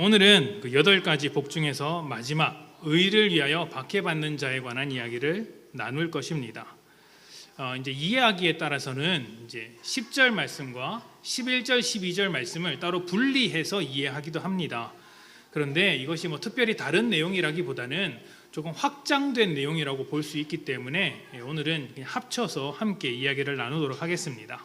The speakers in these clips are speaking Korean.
오늘은 그 8가지 복 중에서 마지막 의를 위하여 박해받는 자에 관한 이야기를 나눌 것입니다. 이제 이해하기에 따라서는 이제 10절 말씀과 11절, 12절 말씀을 따로 분리해서 이해하기도 합니다. 그런데 이것이 특별히 다른 내용이라기보다는 조금 확장된 내용이라고 볼 수 있기 때문에 오늘은 그냥 합쳐서 함께 이야기를 나누도록 하겠습니다.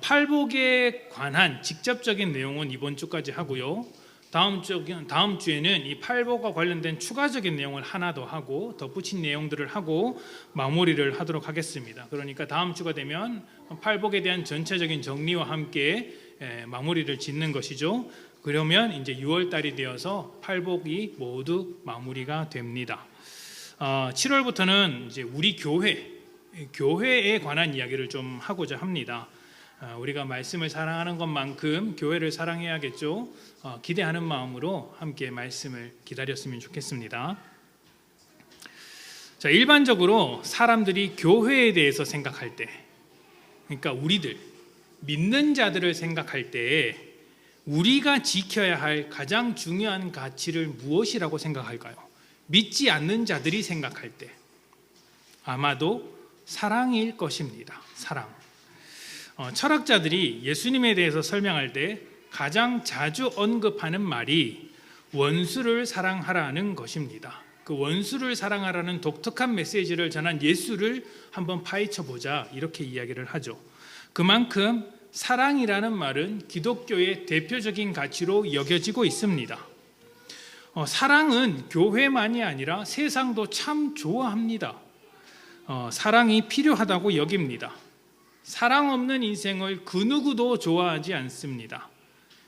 팔복에 관한 직접적인 내용은 이번 주까지 하고요. 다음 주에는 이 팔복과 관련된 추가적인 내용을 하나 더 하고 덧붙인 내용들을 하고 마무리를 하도록 하겠습니다. 그러니까 다음 주가 되면 팔복에 대한 전체적인 정리와 함께 마무리를 짓는 것이죠. 그러면 이제 6월 달이 되어서 팔복이 모두 마무리가 됩니다. 7월부터는 이제 우리 교회에 관한 이야기를 좀 하고자 합니다. 우리가 말씀을 사랑하는 것만큼 교회를 사랑해야겠죠. 기대하는 마음으로 함께 말씀을 기다렸으면 좋겠습니다. 자, 일반적으로 사람들이 교회에 대해서 생각할 때, 그러니까 우리들 믿는 자들을 생각할 때 우리가 지켜야 할 가장 중요한 가치를 무엇이라고 생각할까요? 믿지 않는 자들이 생각할 때 아마도 사랑일 것입니다. 사랑. 철학자들이 예수님에 대해서 설명할 때 가장 자주 언급하는 말이 원수를 사랑하라는 것입니다. 그 원수를 사랑하라는 독특한 메시지를 전한 예수를 한번 파헤쳐 보자, 이렇게 이야기를 하죠. 그만큼 사랑이라는 말은 기독교의 대표적인 가치로 여겨지고 있습니다. 사랑은 교회만이 아니라 세상도 참 좋아합니다. 사랑이 필요하다고 여깁니다. 사랑 없는 인생을 그 누구도 좋아하지 않습니다.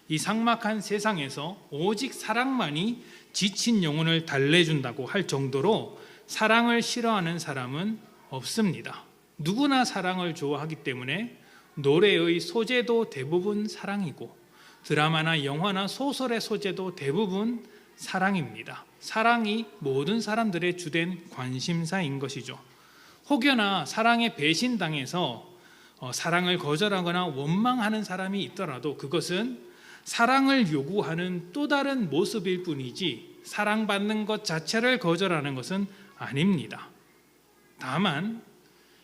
이 삭막한 세상에서 오직 사랑만이 지친 영혼을 달래준다고 할 정도로 사랑을 싫어하는 사람은 없습니다. 누구나 사랑을 좋아하기 때문에 노래의 소재도 대부분 사랑이고 드라마나 영화나 소설의 소재도 대부분 사랑입니다. 사랑이 모든 사람들의 주된 관심사인 것이죠. 혹여나 사랑에 배신당해서 사랑을 거절하거나 원망하는 사람이 있더라도 그것은 사랑을 요구하는 또 다른 모습일 뿐이지 사랑받는 것 자체를 거절하는 것은 아닙니다. 다만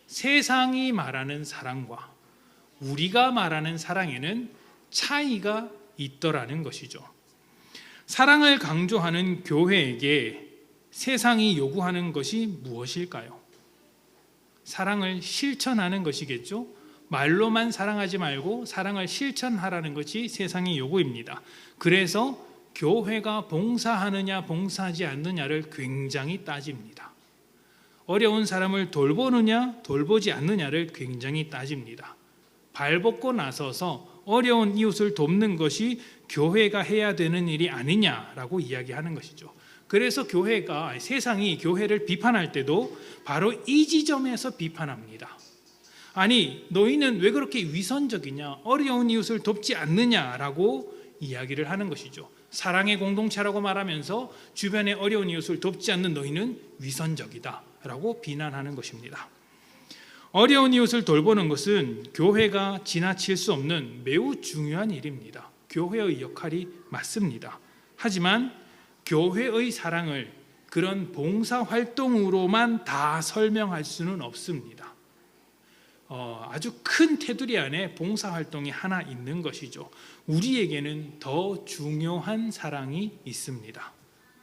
세상이 말하는 사랑과 우리가 말하는 사랑에는 차이가 있더라는 것이죠. 사랑을 강조하는 교회에게 세상이 요구하는 것이 무엇일까요? 사랑을 실천하는 것이겠죠. 말로만 사랑하지 말고 사랑을 실천하라는 것이 세상의 요구입니다. 그래서 교회가 봉사하느냐 봉사하지 않느냐를 굉장히 따집니다. 어려운 사람을 돌보느냐 돌보지 않느냐를 굉장히 따집니다. 발벗고 나서서 어려운 이웃을 돕는 것이 교회가 해야 되는 일이 아니냐라고 이야기하는 것이죠. 그래서 세상이 교회를 비판할 때도 바로 이 지점에서 비판합니다. 아니, 너희는 왜 그렇게 위선적이냐, 어려운 이웃을 돕지 않느냐라고 이야기를 하는 것이죠. 사랑의 공동체라고 말하면서 주변의 어려운 이웃을 돕지 않는 너희는 위선적이다라고 비난하는 것입니다. 어려운 이웃을 돌보는 것은 교회가 지나칠 수 없는 매우 중요한 일입니다. 교회의 역할이 맞습니다. 하지만 교회의 사랑을 그런 봉사활동으로만 다 설명할 수는 없습니다. 아주 큰 테두리 안에 봉사활동이 하나 있는 것이죠. 우리에게는 더 중요한 사랑이 있습니다.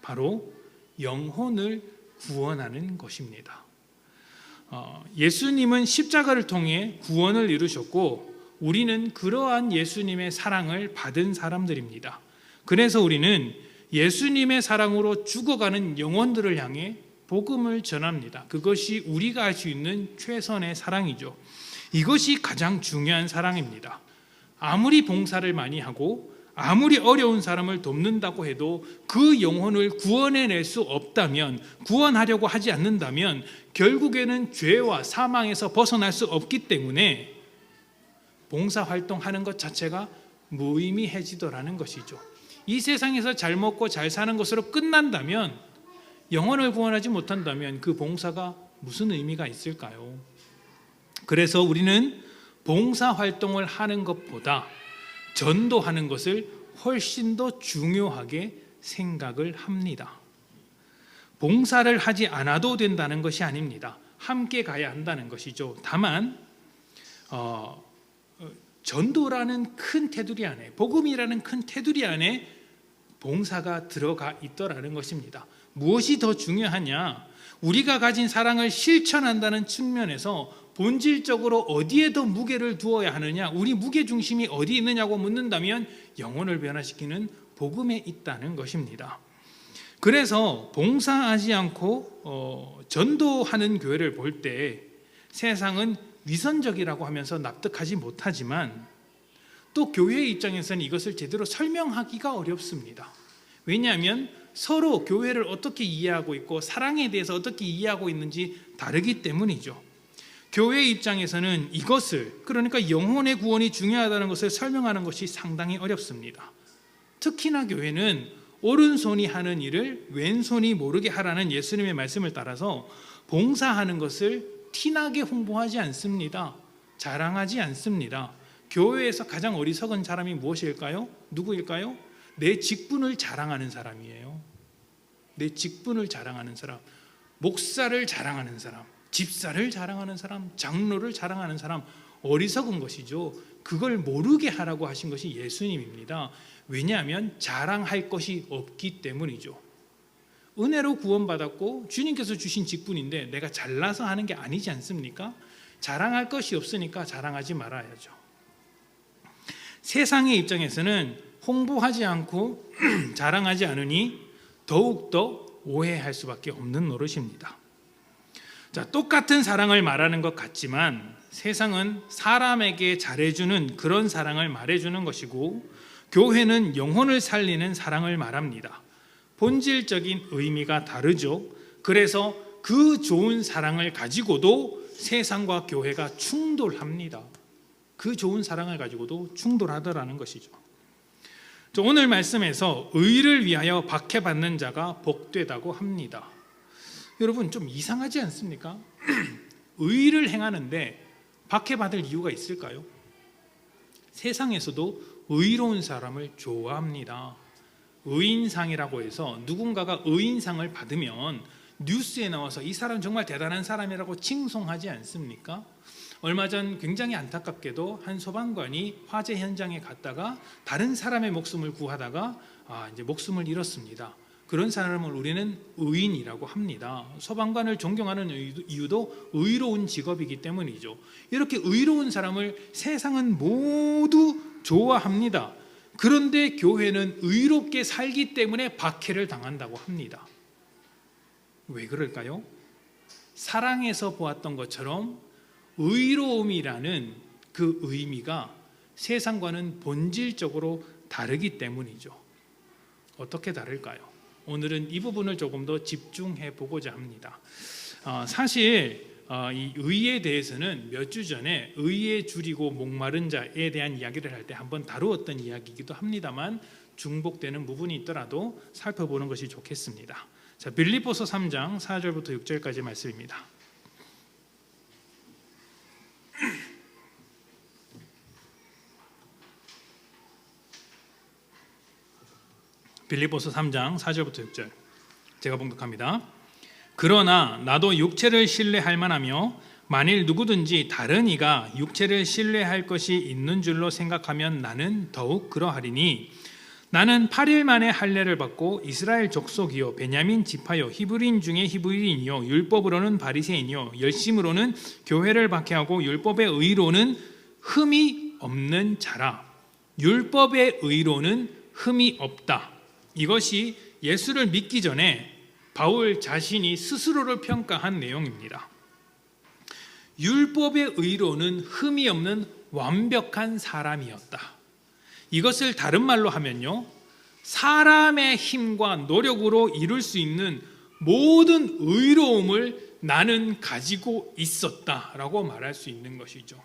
바로 영혼을 구원하는 것입니다. 예수님은 십자가를 통해 구원을 이루셨고 우리는 그러한 예수님의 사랑을 받은 사람들입니다. 그래서 우리는 예수님의 사랑으로 죽어가는 영혼들을 향해 복음을 전합니다. 그것이 우리가 할 수 있는 최선의 사랑이죠. 이것이 가장 중요한 사랑입니다. 아무리 봉사를 많이 하고 아무리 어려운 사람을 돕는다고 해도 그 영혼을 구원해낼 수 없다면, 구원하려고 하지 않는다면 결국에는 죄와 사망에서 벗어날 수 없기 때문에 봉사활동하는 것 자체가 무의미해지더라는 것이죠. 이 세상에서 잘 먹고 잘 사는 것으로 끝난다면, 영혼을 구원하지 못한다면 그 봉사가 무슨 의미가 있을까요? 그래서 우리는 봉사활동을 하는 것보다 전도하는 것을 훨씬 더 중요하게 생각을 합니다. 봉사를 하지 않아도 된다는 것이 아닙니다. 함께 가야 한다는 것이죠. 다만 전도라는 큰 테두리 안에, 복음이라는 큰 테두리 안에 봉사가 들어가 있더라는 것입니다. 무엇이 더 중요하냐? 우리가 가진 사랑을 실천한다는 측면에서 본질적으로 어디에 더 무게를 두어야 하느냐, 우리 무게 중심이 어디 있느냐고 묻는다면 영혼을 변화시키는 복음에 있다는 것입니다. 그래서 봉사하지 않고 전도하는 교회를 볼 때 세상은 위선적이라고 하면서 납득하지 못하지만 또 교회의 입장에서는 이것을 제대로 설명하기가 어렵습니다. 왜냐하면 서로 교회를 어떻게 이해하고 있고 사랑에 대해서 어떻게 이해하고 있는지 다르기 때문이죠. 교회의 입장에서는 이것을, 그러니까 영혼의 구원이 중요하다는 것을 설명하는 것이 상당히 어렵습니다. 특히나 교회는 오른손이 하는 일을 왼손이 모르게 하라는 예수님의 말씀을 따라서 봉사하는 것을 티나게 홍보하지 않습니다. 자랑하지 않습니다. 교회에서 가장 어리석은 사람이 무엇일까요? 누구일까요? 내 직분을 자랑하는 사람이에요. 내 직분을 자랑하는 사람, 목사를 자랑하는 사람, 집사를 자랑하는 사람, 장로를 자랑하는 사람, 어리석은 것이죠. 그걸 모르게 하라고 하신 것이 예수님입니다. 왜냐하면 자랑할 것이 없기 때문이죠. 은혜로 구원받았고 주님께서 주신 직분인데 내가 잘나서 하는 게 아니지 않습니까? 자랑할 것이 없으니까 자랑하지 말아야죠. 세상의 입장에서는 홍보하지 않고 자랑하지 않으니 더욱더 오해할 수밖에 없는 노릇입니다. 자, 똑같은 사랑을 말하는 것 같지만 세상은 사람에게 잘해주는 그런 사랑을 말해주는 것이고 교회는 영혼을 살리는 사랑을 말합니다. 본질적인 의미가 다르죠. 그래서 그 좋은 사랑을 가지고도 세상과 교회가 충돌합니다. 그 좋은 사랑을 가지고도 충돌하더라는 것이죠. 오늘 말씀에서 의를 위하여 박해받는 자가 복되다고 합니다. 여러분 좀 이상하지 않습니까? 의를 행하는데 박해받을 이유가 있을까요? 세상에서도 의로운 사람을 좋아합니다. 의인상이라고 해서 누군가가 의인상을 받으면 뉴스에 나와서 이 사람 정말 대단한 사람이라고 칭송하지 않습니까? 얼마 전 굉장히 안타깝게도 한 소방관이 화재 현장에 갔다가 다른 사람의 목숨을 구하다가 이제 목숨을 잃었습니다. 그런 사람을 우리는 의인이라고 합니다. 소방관을 존경하는 이유도 의로운 직업이기 때문이죠. 이렇게 의로운 사람을 세상은 모두 좋아합니다. 그런데 교회는 의롭게 살기 때문에 박해를 당한다고 합니다. 왜 그럴까요? 사랑에서 보았던 것처럼 의로움이라는 그 의미가 세상과는 본질적으로 다르기 때문이죠. 어떻게 다를까요? 오늘은 이 부분을 조금 더 집중해 보고자 합니다. 사실 이 의에 대해서는 몇 주 전에 의에 줄이고 목마른 자에 대한 이야기를 할 때 한번 다루었던 이야기이기도 합니다만 중복되는 부분이 있더라도 살펴보는 것이 좋겠습니다. 자, 빌립보서 3장 4절부터 6절까지 말씀입니다. 빌립보서 3장 4절부터 6절 제가 봉독합니다. 그러나 나도 육체를 신뢰할 만하며 만일 누구든지 다른 이가 육체를 신뢰할 것이 있는 줄로 생각하면 나는 더욱 그러하리니 나는 8일 만에 할례를 받고 이스라엘 족속이요 베냐민 지파요 히브리인 중에 히브리인이요 율법으로는 바리새인이요 열심으로는 교회를 박해하고 율법의 의로는 흠이 없는 자라. 율법의 의로는 흠이 없다. 이것이 예수를 믿기 전에 바울 자신이 스스로를 평가한 내용입니다. 율법의 의로는 흠이 없는 완벽한 사람이었다. 이것을 다른 말로 하면요, 사람의 힘과 노력으로 이룰 수 있는 모든 의로움을 나는 가지고 있었다라고 말할 수 있는 것이죠.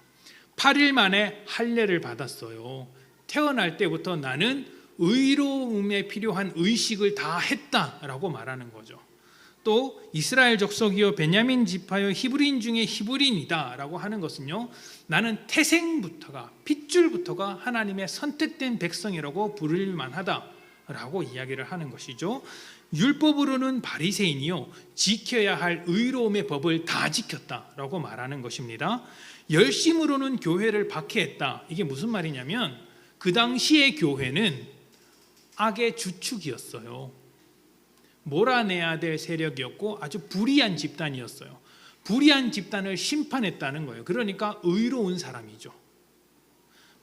8일 만에 할례를 받았어요. 태어날 때부터 나는 의로움에 필요한 의식을 다 했다라고 말하는 거죠. 또 이스라엘 족속이요 베냐민 지파요 히브리인 중에 히브리인이다라고 하는 것은요, 나는 태생부터가, 핏줄부터가 하나님의 선택된 백성이라고 부를 만하다라고 이야기를 하는 것이죠. 율법으로는 바리새인이요 지켜야 할 의로움의 법을 다 지켰다라고 말하는 것입니다. 열심으로는 교회를 박해했다. 이게 무슨 말이냐면 그 당시의 교회는 악의 주축이었어요. 몰아내야 될 세력이었고 아주 불의한 집단이었어요. 불의한 집단을 심판했다는 거예요. 그러니까 의로운 사람이죠.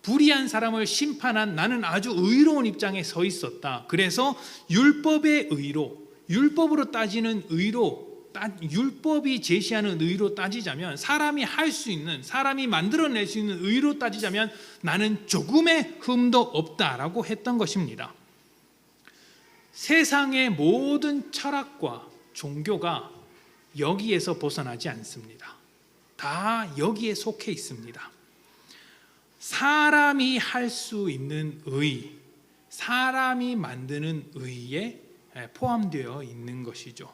불의한 사람을 심판한 나는 아주 의로운 입장에 서 있었다. 그래서 율법의 의로, 율법으로 따지는 의로, 율법이 제시하는 의로 따지자면, 사람이 할 수 있는, 사람이 만들어낼 수 있는 의로 따지자면 나는 조금의 흠도 없다라고 했던 것입니다. 세상의 모든 철학과 종교가 여기에서 벗어나지 않습니다. 다 여기에 속해 있습니다. 사람이 할 수 있는 의, 사람이 만드는 의에 포함되어 있는 것이죠.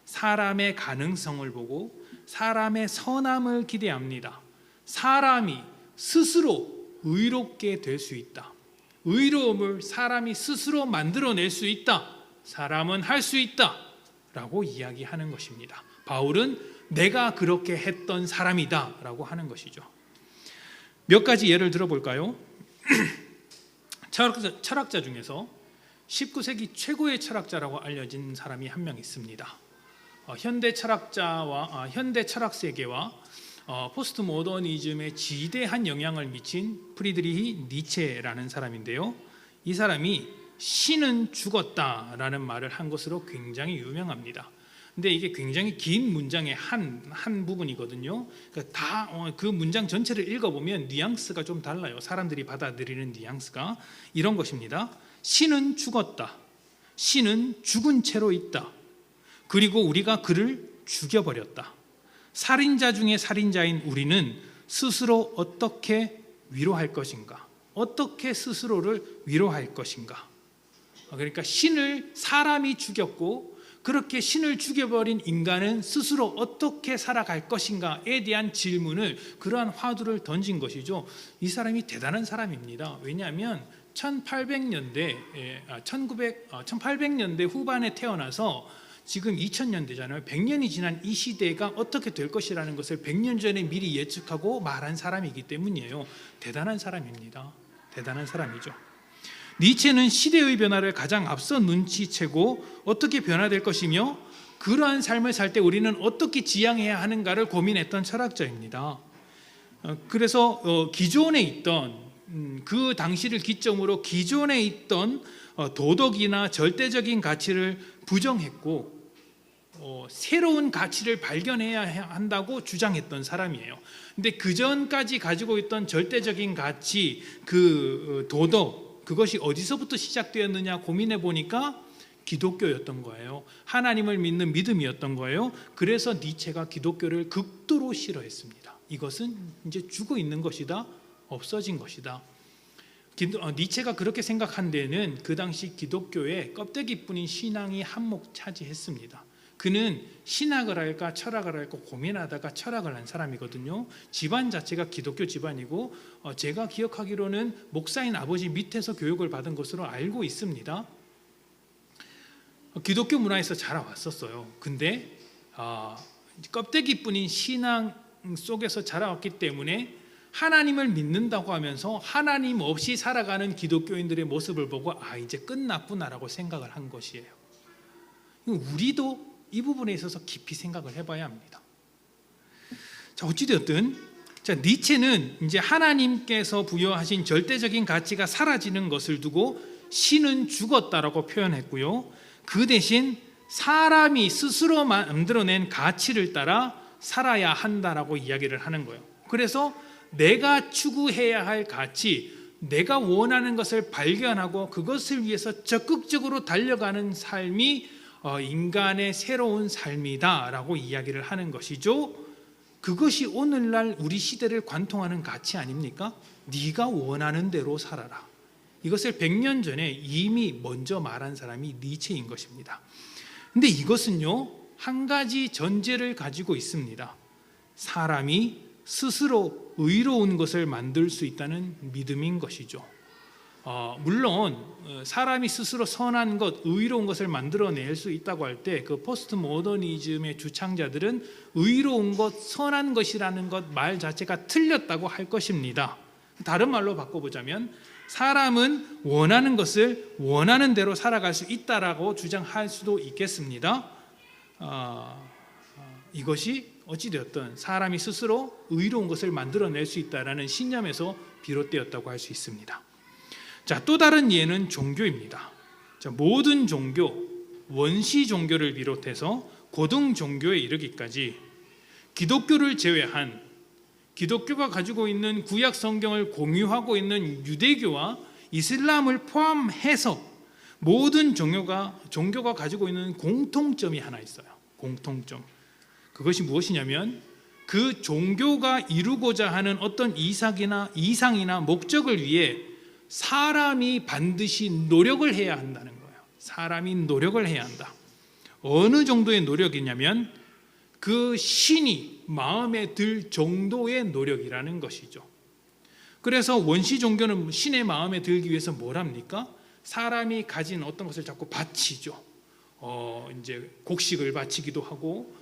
사람의 가능성을 보고 사람의 선함을 기대합니다. 사람이 스스로 의롭게 될 수 있다. 의로움을 사람이 스스로 만들어낼 수 있다. 사람은 할 수 있다 라고 이야기하는 것입니다. 바울은 내가 그렇게 했던 사람이다 라고 하는 것이죠. 몇 가지 예를 들어볼까요? 철학자 중에서 19세기 최고의 철학자라고 알려진 사람이 한 명 있습니다. 현대 철학 세계와 포스트 모더니즘에 지대한 영향을 미친 프리드리히 니체라는 사람인데요. 이 사람이 신은 죽었다라는 말을 한 것으로 굉장히 유명합니다. 근데 이게 굉장히 긴 문장의 한 부분이거든요. 그러니까 그 문장 전체를 읽어보면 뉘앙스가 좀 달라요. 사람들이 받아들이는 뉘앙스가 이런 것입니다. 신은 죽었다. 신은 죽은 채로 있다. 그리고 우리가 그를 죽여버렸다. 살인자 중에 살인자인 우리는 스스로 어떻게 위로할 것인가? 어떻게 스스로를 위로할 것인가? 그러니까 신을 사람이 죽였고 그렇게 신을 죽여버린 인간은 스스로 어떻게 살아갈 것인가에 대한 질문을, 그러한 화두를 던진 것이죠. 이 사람이 대단한 사람입니다. 왜냐하면 1800년대 후반에 태어나서 지금 2000년대잖아요. 100년이 지난 이 시대가 어떻게 될 것이라는 것을 100년 전에 미리 예측하고 말한 사람이기 때문이에요. 대단한 사람입니다. 대단한 사람이죠. 니체는 시대의 변화를 가장 앞서 눈치채고 어떻게 변화될 것이며 그러한 삶을 살 때 우리는 어떻게 지향해야 하는가를 고민했던 철학자입니다. 그래서 기존에 있던 그 당시를 기점으로 기존에 있던 도덕이나 절대적인 가치를 부정했고 새로운 가치를 발견해야 한다고 주장했던 사람이에요. 근데 그 전까지 가지고 있던 절대적인 가치, 그 도덕, 그것이 어디서부터 시작되었느냐 고민해 보니까 기독교였던 거예요. 하나님을 믿는 믿음이었던 거예요. 그래서 니체가 기독교를 극도로 싫어했습니다. 이것은 이제 죽어 있는 것이다, 없어진 것이다. 니체가 그렇게 생각한 데는 그 당시 기독교의 껍데기뿐인 신앙이 한몫 차지했습니다. 그는 신학을 할까 철학을 할까 고민하다가 철학을 한 사람이거든요. 집안 자체가 기독교 집안이고 제가 기억하기로는 목사인 아버지 밑에서 교육을 받은 것으로 알고 있습니다. 기독교 문화에서 자라왔었어요. 근데 껍데기뿐인 신앙 속에서 자라왔기 때문에 하나님을 믿는다고 하면서 하나님 없이 살아가는 기독교인들의 모습을 보고 이제 끝났구나라고 생각을 한 것이에요. 우리도 이 부분에 있어서 깊이 생각을 해봐야 합니다. 자, 어찌되었든 니체는 이제 하나님께서 부여하신 절대적인 가치가 사라지는 것을 두고 신은 죽었다라고 표현했고요. 그 대신 사람이 스스로 만들어낸 가치를 따라 살아야 한다라고 이야기를 하는 거예요. 그래서 내가 추구해야 할 가치, 내가 원하는 것을 발견하고 그것을 위해서 적극적으로 달려가는 삶이 인간의 새로운 삶이다라고 이야기를 하는 것이죠. 그것이 오늘날 우리 시대를 관통하는 가치 아닙니까? 네가 원하는 대로 살아라. 이것을 100년 전에 이미 먼저 말한 사람이 니체인 것입니다. 근데 이것은요, 한 가지 전제를 가지고 있습니다. 사람이 스스로 의로운 것을 만들 수 있다는 믿음인 것이죠. 물론 사람이 스스로 선한 것, 의로운 것을 만들어낼 수 있다고 할 때 그 포스트 모더니즘의 주창자들은 의로운 것, 선한 것이라는 것 말 자체가 틀렸다고 할 것입니다. 다른 말로 바꿔보자면 사람은 원하는 것을 원하는 대로 살아갈 수 있다라고 주장할 수도 있겠습니다. 이것이 어찌되었든 사람이 스스로 의로운 것을 만들어낼 수 있다라는 신념에서 비롯되었다고 할 수 있습니다. 자, 또 다른 예는 종교입니다. 자, 모든 종교, 원시 종교를 비롯해서 고등 종교에 이르기까지 기독교를 제외한 기독교가 가지고 있는 구약 성경을 공유하고 있는 유대교와 이슬람을 포함해서 모든 종교가 가지고 있는 공통점이 하나 있어요. 공통점. 그것이 무엇이냐면 그 종교가 이루고자 하는 어떤 이상이나 목적을 위해 사람이 반드시 노력을 해야 한다는 거예요. 사람이 노력을 해야 한다. 어느 정도의 노력이냐면 그 신이 마음에 들 정도의 노력이라는 것이죠. 그래서 원시 종교는 신의 마음에 들기 위해서 뭘 합니까? 사람이 가진 어떤 것을 자꾸 바치죠. 이제 곡식을 바치기도 하고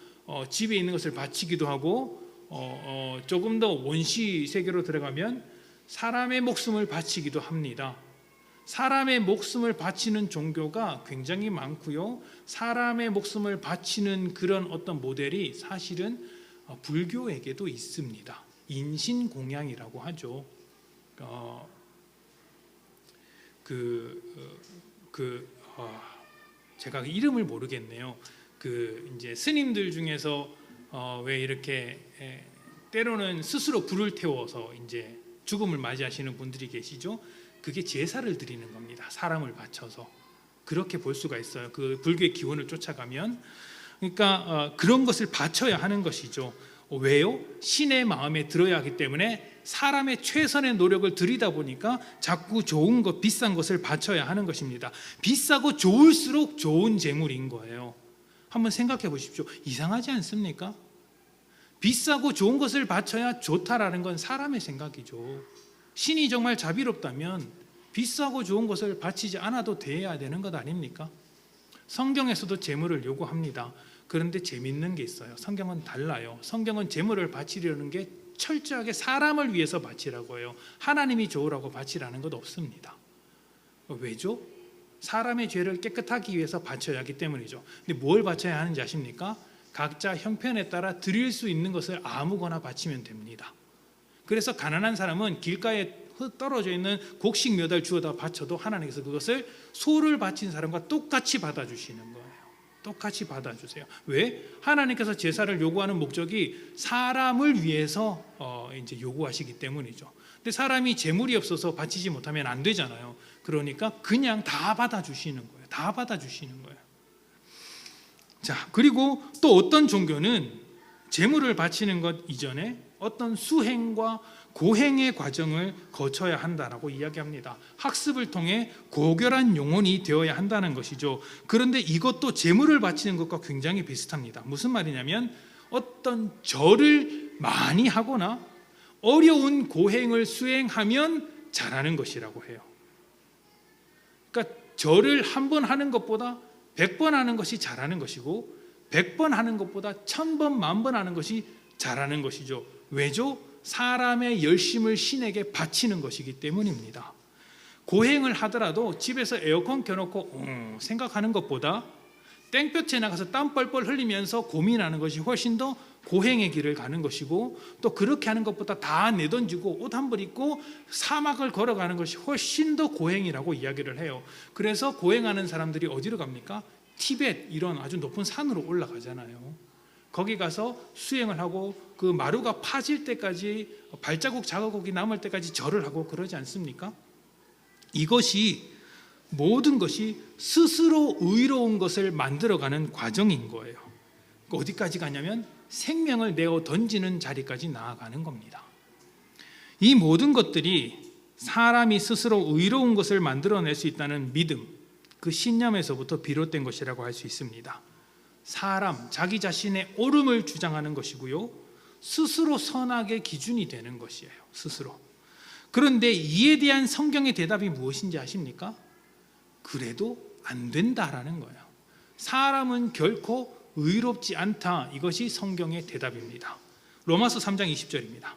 집에 있는 것을 바치기도 하고 조금 더 원시 세계로 들어가면 사람의 목숨을 바치기도 합니다. 사람의 목숨을 바치는 종교가 굉장히 많고요. 사람의 목숨을 바치는 그런 어떤 모델이 사실은 불교에게도 있습니다. 인신공양이라고 하죠. 제가 이름을 모르겠네요. 이제 스님들 중에서 왜 이렇게 때로는 스스로 불을 태워서 이제 죽음을 맞이하시는 분들이 계시죠. 그게 제사를 드리는 겁니다. 사람을 바쳐서 그렇게 볼 수가 있어요. 그 불교의 기원을 쫓아가면, 그러니까 그런 것을 바쳐야 하는 것이죠. 왜요? 신의 마음에 들어야 하기 때문에 사람의 최선의 노력을 들이다 보니까 자꾸 좋은 것, 비싼 것을 바쳐야 하는 것입니다. 비싸고 좋을수록 좋은 재물인 거예요. 한번 생각해 보십시오. 이상하지 않습니까? 비싸고 좋은 것을 바쳐야 좋다라는 건 사람의 생각이죠. 신이 정말 자비롭다면 비싸고 좋은 것을 바치지 않아도 돼야 되는 것 아닙니까? 성경에서도 재물을 요구합니다. 그런데 재밌는 게 있어요. 성경은 달라요. 성경은 재물을 바치려는 게 철저하게 사람을 위해서 바치라고 해요. 하나님이 좋으라고 바치라는 것 없습니다. 왜죠? 사람의 죄를 깨끗하기 위해서 바쳐야 하기 때문이죠. 근데 뭘 바쳐야 하는지 아십니까? 각자 형편에 따라 드릴 수 있는 것을 아무거나 바치면 됩니다. 그래서 가난한 사람은 길가에 떨어져 있는 곡식 몇 알 주워다 바쳐도 하나님께서 그것을 소를 바친 사람과 똑같이 받아주시는 거예요. 똑같이 받아주세요. 왜? 하나님께서 제사를 요구하는 목적이 사람을 위해서 이제 요구하시기 때문이죠. 근데 사람이 재물이 없어서 바치지 못하면 안 되잖아요. 그러니까 그냥 다 받아주시는 거예요. 다 받아주시는 거예요. 자, 그리고 또 어떤 종교는 재물을 바치는 것 이전에 어떤 수행과 고행의 과정을 거쳐야 한다라고 이야기합니다. 학습을 통해 고결한 영혼이 되어야 한다는 것이죠. 그런데 이것도 재물을 바치는 것과 굉장히 비슷합니다. 무슨 말이냐면 어떤 절을 많이 하거나 어려운 고행을 수행하면 잘하는 것이라고 해요. 그러니까 절을 한 번 하는 것보다 100번 하는 것이 잘하는 것이고 100번 하는 것보다 1000번, 10,000번 하는 것이 잘하는 것이죠. 왜죠? 사람의 열심을 신에게 바치는 것이기 때문입니다. 고행을 하더라도 집에서 에어컨 켜놓고 생각하는 것보다 땡볕에 나가서 땀 뻘뻘 흘리면서 고민하는 것이 훨씬 더 고행의 길을 가는 것이고, 또 그렇게 하는 것보다 다 내던지고 옷 한 벌 입고 사막을 걸어가는 것이 훨씬 더 고행이라고 이야기를 해요. 그래서 고행하는 사람들이 어디로 갑니까? 티벳 이런 아주 높은 산으로 올라가잖아요. 거기 가서 수행을 하고 그 마루가 파질 때까지, 발자국 자국이 남을 때까지 절을 하고 그러지 않습니까? 이것이 모든 것이 스스로 의로운 것을 만들어가는 과정인 거예요. 어디까지 가냐면 생명을 내어 던지는 자리까지 나아가는 겁니다. 이 모든 것들이 사람이 스스로 의로운 것을 만들어낼 수 있다는 믿음, 그 신념에서부터 비롯된 것이라고 할 수 있습니다. 사람, 자기 자신의 옳음을 주장하는 것이고요. 스스로 선악의 기준이 되는 것이에요. 스스로. 그런데 이에 대한 성경의 대답이 무엇인지 아십니까? 그래도 안 된다라는 거예요. 사람은 결코 의롭지 않다. 이것이 성경의 대답입니다. 로마서 3장 20절입니다.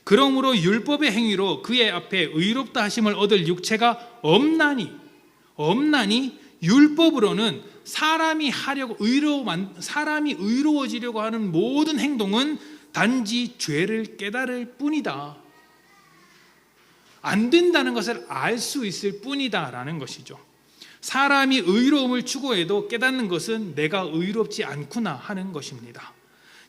그러므로 율법의 행위로 그의 앞에 의롭다 하심을 얻을 육체가 없나니 율법으로는 사람이 의로워지려고 하는 모든 행동은 단지 죄를 깨달을 뿐이다. 안 된다는 것을 알 수 있을 뿐이다라는 것이죠. 사람이 의로움을 추구해도 깨닫는 것은 내가 의롭지 않구나 하는 것입니다.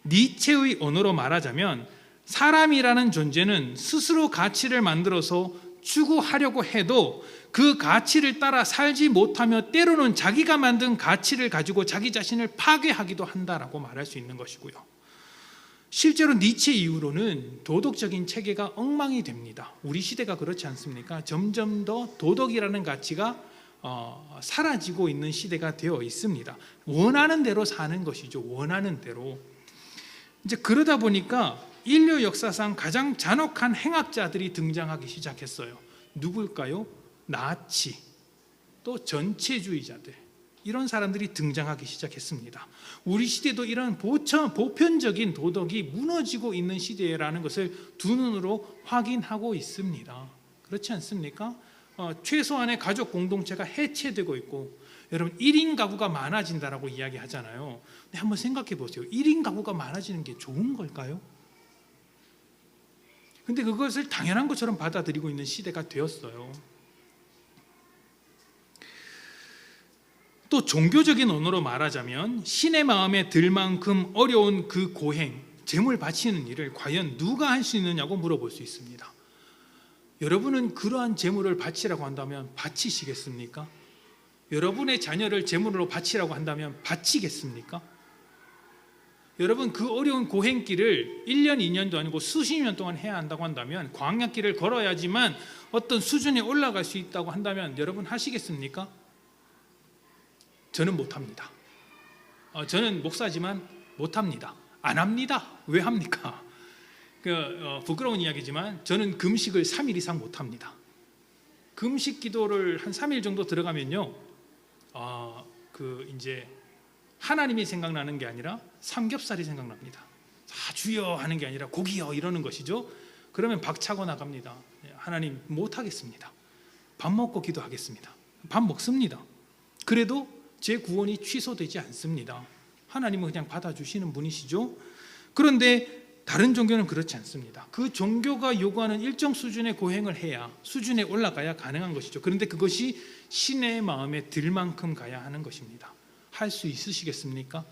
니체의 언어로 말하자면 사람이라는 존재는 스스로 가치를 만들어서 추구하려고 해도 그 가치를 따라 살지 못하며 때로는 자기가 만든 가치를 가지고 자기 자신을 파괴하기도 한다라고 말할 수 있는 것이고요. 실제로 니체 이후로는 도덕적인 체계가 엉망이 됩니다. 우리 시대가 그렇지 않습니까? 점점 더 도덕이라는 가치가 사라지고 있는 시대가 되어 있습니다. 원하는 대로 사는 것이죠. 원하는 대로. 이제 그러다 보니까 인류 역사상 가장 잔혹한 행악자들이 등장하기 시작했어요. 누굴까요? 나치, 또 전체주의자들, 이런 사람들이 등장하기 시작했습니다. 우리 시대도 이런 보편적인 도덕이 무너지고 있는 시대라는 것을 두 눈으로 확인하고 있습니다. 그렇지 않습니까? 최소한의 가족 공동체가 해체되고 있고, 여러분 1인 가구가 많아진다라고 이야기하잖아요. 근데 한번 생각해 보세요. 1인 가구가 많아지는 게 좋은 걸까요? 근데 그것을 당연한 것처럼 받아들이고 있는 시대가 되었어요. 또 종교적인 언어로 말하자면 신의 마음에 들 만큼 어려운 그 고행, 제물 바치는 일을 과연 누가 할 수 있느냐고 물어볼 수 있습니다. 여러분은 그러한 제물을 바치라고 한다면 바치시겠습니까? 여러분의 자녀를 제물로 바치라고 한다면 바치겠습니까? 여러분 그 어려운 고행길을 1년, 2년도 아니고 수십 년 동안 해야 한다고 한다면, 광야길을 걸어야지만 어떤 수준에 올라갈 수 있다고 한다면 여러분 하시겠습니까? 저는 못합니다. 저는 목사지만 못합니다. 안 합니다. 왜 합니까? 부끄러운 이야기지만 저는 금식을 3일 이상 못합니다. 금식 기도를 한 3일 정도 들어가면요, 이제 하나님이 생각나는 게 아니라 삼겹살이 생각납니다. 주여 하는 게 아니라 고기여 이러는 것이죠. 그러면 박차고 나갑니다. 하나님 못하겠습니다. 밥 먹고 기도하겠습니다. 밥 먹습니다. 그래도 제 구원이 취소되지 않습니다. 하나님은 그냥 받아주시는 분이시죠. 그런데 다른 종교는 그렇지 않습니다. 그 종교가 요구하는 일정 수준의 고행을 해야, 수준에 올라가야 가능한 것이죠. 그런데 그것이 신의 마음에 들 만큼 가야 하는 것입니다. 할 수 있으시겠습니까?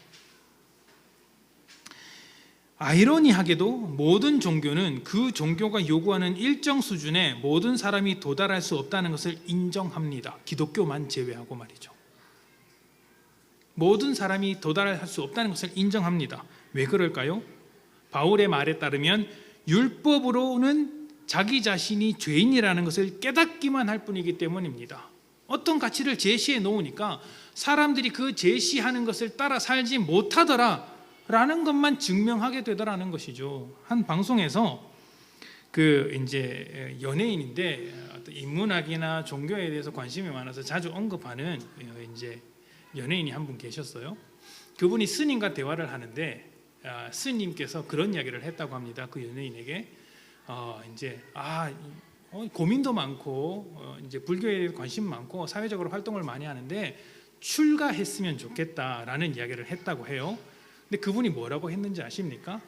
아이러니하게도 모든 종교는 그 종교가 요구하는 일정 수준에 모든 사람이 도달할 수 없다는 것을 인정합니다. 기독교만 제외하고 말이죠. 모든 사람이 도달할 수 없다는 것을 인정합니다. 왜 그럴까요? 바울의 말에 따르면 율법으로는 자기 자신이 죄인이라는 것을 깨닫기만 할 뿐이기 때문입니다. 어떤 가치를 제시해 놓으니까 사람들이 그 제시하는 것을 따라 살지 못하더라라는 것만 증명하게 되더라는 것이죠. 한 방송에서 이제 연예인인데 인문학이나 종교에 대해서 관심이 많아서 자주 언급하는 이제 연예인이 한 분 계셨어요. 그분이 스님과 대화를 하는데 스님께서 그런 이야기를 했다고 합니다. 그 연예인에게 이제 고민도 많고 이제 불교에 대해 관심 많고 사회적으로 활동을 많이 하는데 출가했으면 좋겠다라는 이야기를 했다고 해요. 근데 그분이 뭐라고 했는지 아십니까?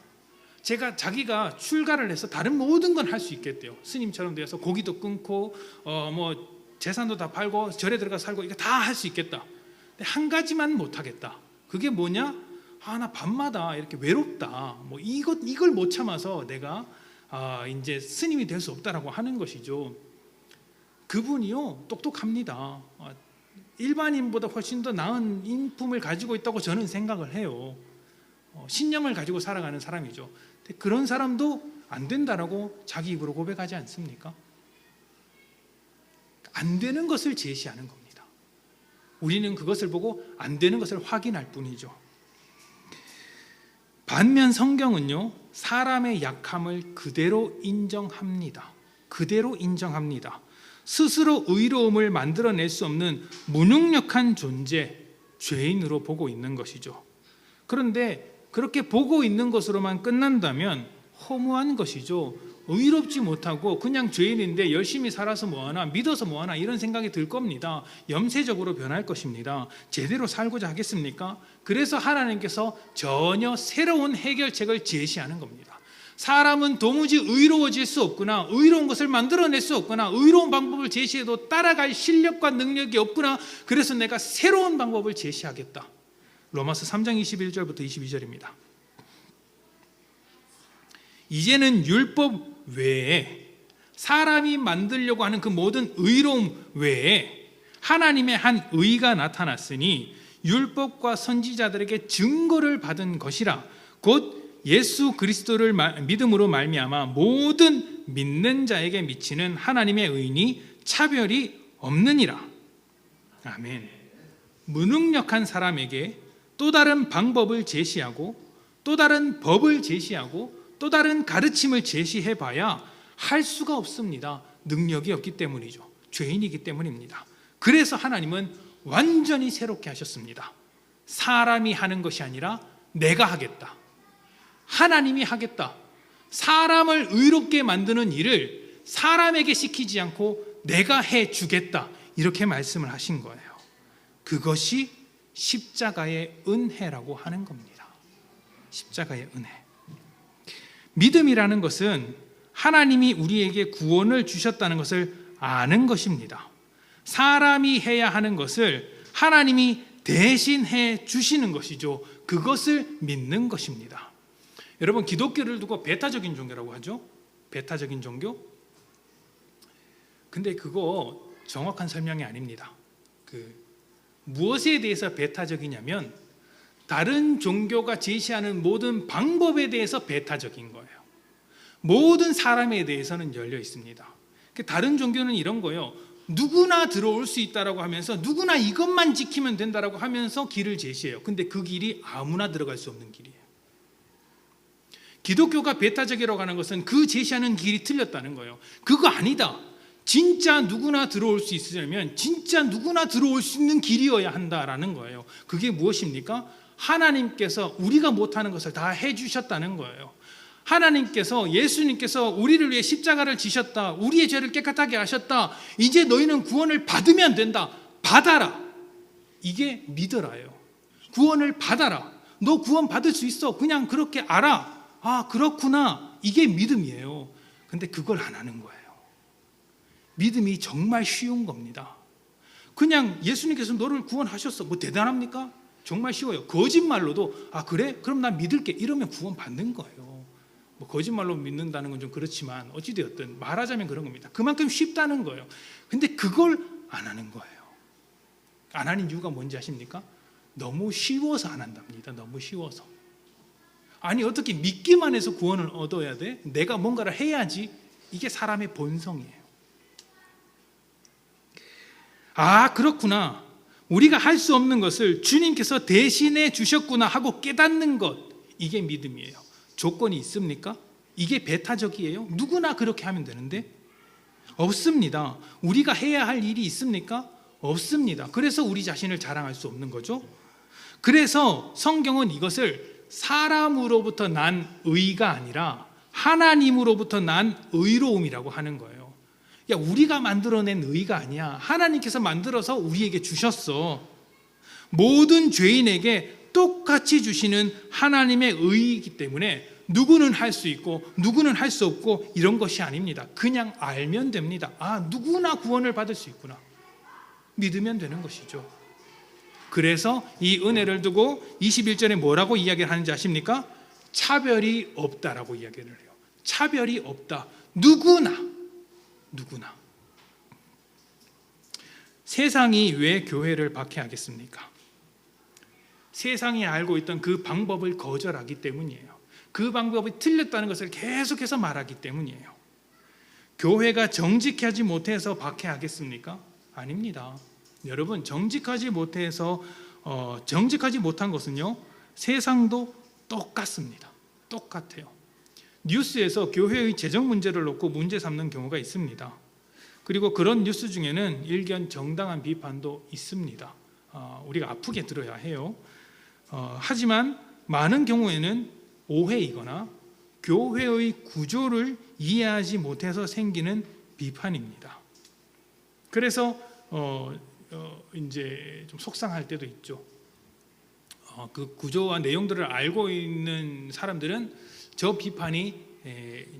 자기가 출가를 해서 다른 모든 건 할 수 있겠대요. 스님처럼 되어서 고기도 끊고 재산도 다 팔고 절에 들어가 살고 이거 다 할 수 있겠다. 근데 한 가지만 못 하겠다. 그게 뭐냐? 나 밤마다 이렇게 외롭다. 이걸 못 참아서 내가 이제 스님이 될 수 없다라고 하는 것이죠. 그분이요 똑똑합니다. 일반인보다 훨씬 더 나은 인품을 가지고 있다고 저는 생각을 해요. 신념을 가지고 살아가는 사람이죠. 근데 그런 사람도 안 된다라고 자기 입으로 고백하지 않습니까? 안 되는 것을 제시하는 겁니다. 우리는 그것을 보고 안 되는 것을 확인할 뿐이죠. 반면 성경은요, 사람의 약함을 그대로 인정합니다. 그대로 인정합니다. 스스로 의로움을 만들어낼 수 없는 무능력한 존재, 죄인으로 보고 있는 것이죠. 그런데 그렇게 보고 있는 것으로만 끝난다면 허무한 것이죠. 의롭지 못하고 그냥 죄인인데 열심히 살아서 뭐하나, 믿어서 뭐하나, 이런 생각이 들 겁니다. 염세적으로 변할 것입니다. 제대로 살고자 하겠습니까? 그래서 하나님께서 전혀 새로운 해결책을 제시하는 겁니다. 사람은 도무지 의로워질 수 없구나, 의로운 것을 만들어낼 수 없구나, 의로운 방법을 제시해도 따라갈 실력과 능력이 없구나, 그래서 내가 새로운 방법을 제시하겠다. 로마서 3장 21절부터 22절입니다. 이제는 율법 외에, 사람이 만들려고 하는 그 모든 의로움 외에 하나님의 한 의가 나타났으니 율법과 선지자들에게 증거를 받은 것이라. 곧 예수 그리스도를 믿음으로 말미암아 모든 믿는 자에게 미치는 하나님의 의니 차별이 없느니라. 아멘. 무능력한 사람에게 또 다른 방법을 제시하고 또 다른 법을 제시하고 또 다른 가르침을 제시해 봐야 할 수가 없습니다. 능력이 없기 때문이죠. 죄인이기 때문입니다. 그래서 하나님은 완전히 새롭게 하셨습니다. 사람이 하는 것이 아니라 내가 하겠다. 하나님이 하겠다. 사람을 의롭게 만드는 일을 사람에게 시키지 않고 내가 해주겠다. 이렇게 말씀을 하신 거예요. 그것이 십자가의 은혜라고 하는 겁니다. 십자가의 은혜. 믿음이라는 것은 하나님이 우리에게 구원을 주셨다는 것을 아는 것입니다. 사람이 해야 하는 것을 하나님이 대신해 주시는 것이죠. 그것을 믿는 것입니다. 여러분, 기독교를 두고 배타적인 종교라고 하죠. 배타적인 종교. 근데 그거 정확한 설명이 아닙니다. 무엇에 대해서 배타적이냐면 다른 종교가 제시하는 모든 방법에 대해서 배타적인 거예요. 모든 사람에 대해서는 열려 있습니다. 다른 종교는 이런 거예요. 누구나 들어올 수 있다라고 하면서 누구나 이것만 지키면 된다라고 하면서 길을 제시해요. 근데 그 길이 아무나 들어갈 수 없는 길이에요. 기독교가 배타적이라고 하는 것은 그 제시하는 길이 틀렸다는 거예요. 그거 아니다. 진짜 누구나 들어올 수 있으려면 진짜 누구나 들어올 수 있는 길이어야 한다라는 거예요. 그게 무엇입니까? 하나님께서 우리가 못하는 것을 다 해주셨다는 거예요. 하나님께서, 예수님께서 우리를 위해 십자가를 지셨다. 우리의 죄를 깨끗하게 하셨다. 이제 너희는 구원을 받으면 된다. 받아라. 이게 믿어라예요. 구원을 받아라. 너 구원 받을 수 있어. 그냥 그렇게 알아. 아, 그렇구나. 이게 믿음이에요. 근데 그걸 안 하는 거예요. 믿음이 정말 쉬운 겁니다. 그냥 예수님께서 너를 구원하셨어. 뭐 대단합니까? 정말 쉬워요. 거짓말로도 아 그래? 그럼 나 믿을게. 이러면 구원 받는 거예요. 뭐 거짓말로 믿는다는 건 좀 그렇지만 어찌되었든 말하자면 그런 겁니다. 그만큼 쉽다는 거예요. 근데 그걸 안 하는 거예요. 안 하는 이유가 뭔지 아십니까? 너무 쉬워서 안 한답니다. 너무 쉬워서. 아니 어떻게 믿기만 해서 구원을 얻어야 돼? 내가 뭔가를 해야지. 이게 사람의 본성이에요. 아 그렇구나. 우리가 할 수 없는 것을 주님께서 대신해 주셨구나 하고 깨닫는 것, 이게 믿음이에요. 조건이 있습니까? 이게 배타적이에요? 누구나 그렇게 하면 되는데? 없습니다. 우리가 해야 할 일이 있습니까? 없습니다. 그래서 우리 자신을 자랑할 수 없는 거죠. 그래서 성경은 이것을 사람으로부터 난 의가 아니라 하나님으로부터 난 의로움이라고 하는 거예요. 야, 우리가 만들어낸 의가 아니야. 하나님께서 만들어서 우리에게 주셨어. 모든 죄인에게 똑같이 주시는 하나님의 의이기 때문에 누구는 할 수 있고 누구는 할 수 없고 이런 것이 아닙니다. 그냥 알면 됩니다. 아, 누구나 구원을 받을 수 있구나. 믿으면 되는 것이죠. 그래서 이 은혜를 두고 21절에 뭐라고 이야기를 하는지 아십니까? 차별이 없다라고 이야기를 해요. 차별이 없다. 누구나. 세상이 왜 교회를 박해하겠습니까? 세상이 알고 있던 그 방법을 거절하기 때문이에요. 그 방법이 틀렸다는 것을 계속해서 말하기 때문이에요. 교회가 정직하지 못해서 박해하겠습니까? 아닙니다. 여러분, 정직하지 못한 것은요, 세상도 똑같습니다. 똑같아요. 뉴스에서 교회의 재정 문제를 놓고 문제 삼는 경우가 있습니다. 그리고 그런 뉴스 중에는 일견 정당한 비판도 있습니다. 우리가 아프게 들어야 해요. 하지만 많은 경우에는 오해이거나 교회의 구조를 이해하지 못해서 생기는 비판입니다. 그래서 이제 좀 속상할 때도 있죠. 그 구조와 내용들을 알고 있는 사람들은 저 비판이